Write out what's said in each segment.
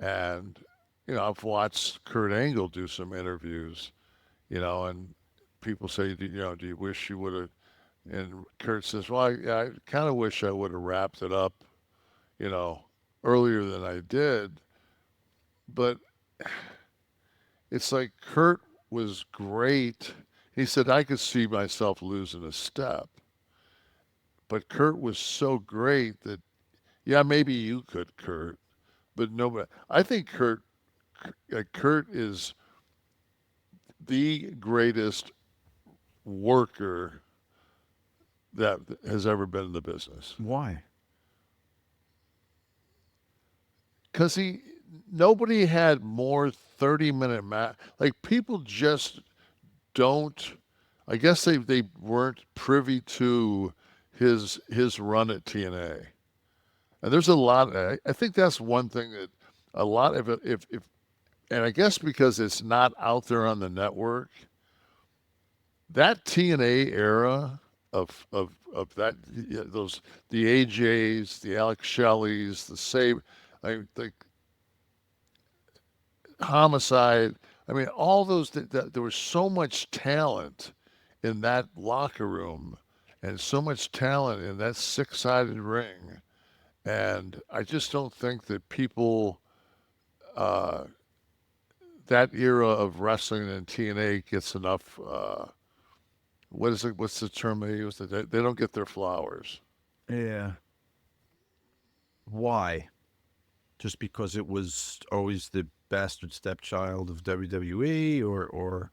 And, I've watched Kurt Angle do some interviews, and people say, do you wish you would have? And Kurt says, well, I kind of wish I would have wrapped it up, you know, earlier than I did. But it's like Kurt was great. He said, I could see myself losing a step. But Kurt was so great that, yeah, maybe you could, Kurt, but nobody. I think Kurt is the greatest worker that has ever been in the business. Why? Because nobody had more 30-minute like people just don't. I guess they weren't privy to his run at TNA. And there's a lot. I think that's one thing that a lot of it, if and I guess because it's not out there on the network, that TNA era of that, yeah, those, the AJs, the Alex Shellys, the Save, the Homicide. I mean, all those. There was so much talent in that locker room, and so much talent in that six-sided ring. And I just don't think that people, uh, that era of wrestling in TNA gets enough. What is it? What's the term they use? They don't get their flowers. Yeah. Why? Just because it was always the bastard stepchild of WWE, or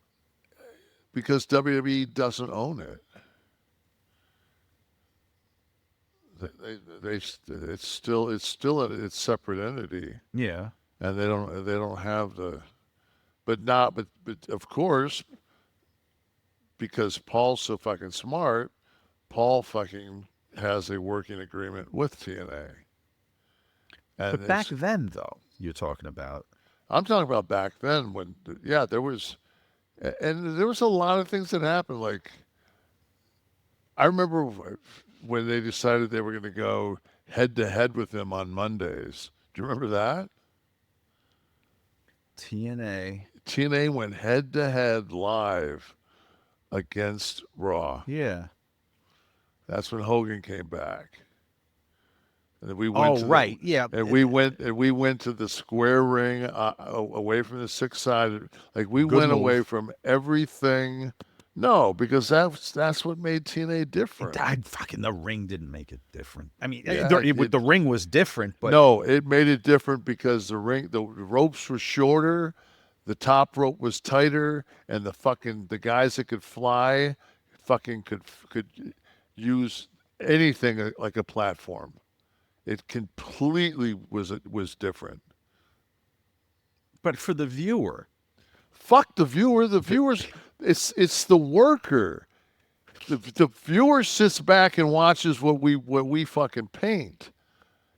Because WWE doesn't own it. They it's still its separate entity, yeah. and they don't have the. But of course, because Paul's so fucking smart, Paul fucking has a working agreement with TNA, and But back it's. then, though, you're talking about. I'm talking about back then when, yeah, there was, and there was a lot of things that happened. Like I remember when they decided they were going to go head to head with him on Mondays. Do you remember that? TNA. TNA went head to head live against Raw. Yeah. That's when Hogan came back. And then we went Oh, to the right. Yeah. and we went to the square ring, away from the six sided. Like we Good went away move. from everything. No, because that's what made TNA different. Fucking the ring didn't make it different. I mean, Yeah, the ring was different, but no, it made it different because the ropes were shorter, the top rope was tighter, and the guys that could fly, fucking could use anything like a platform. It completely was different. for the viewer, Fuck the viewer. The the, viewers, it's the worker. The viewer sits back and watches what we fucking paint.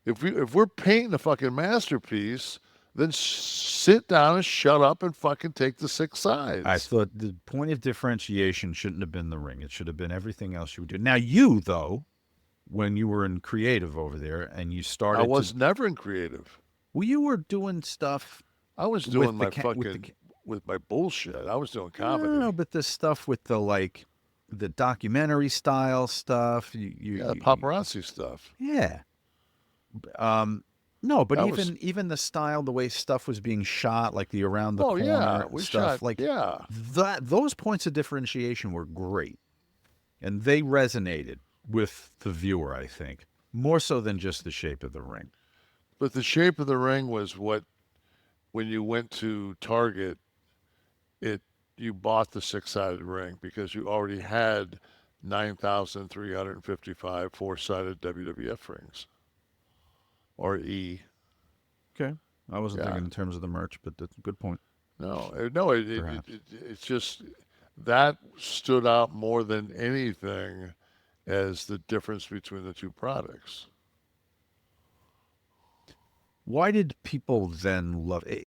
If we're painting a fucking masterpiece, then sit down and shut up and fucking take the six I sides. thought the point of differentiation shouldn't have been the ring. It should have been everything else you would do. Now, you though, when you were in creative over there and you I started to, was never in creative. well, you were doing stuff I was doing with the my fucking with my bullshit. I was doing no, comedy. but the stuff with the like the documentary style stuff. Yeah, paparazzi stuff. Yeah. Um, no, but That was. even the style, the way stuff was being shot, like the around the Oh yeah, corner we shot. stuff, like Yeah, those points of differentiation were great, and they resonated with the viewer. I think more so than just the shape of the ring. but the shape of the ring was what when you went to Target, it you bought the six-sided ring because you already had 9,355 four-sided WWF rings or E. Okay, I wasn't Yeah. thinking in terms of the merch, but that's a good point. No, no, Perhaps. it's just that stood out more than anything as the difference between the two products. Why did people then love?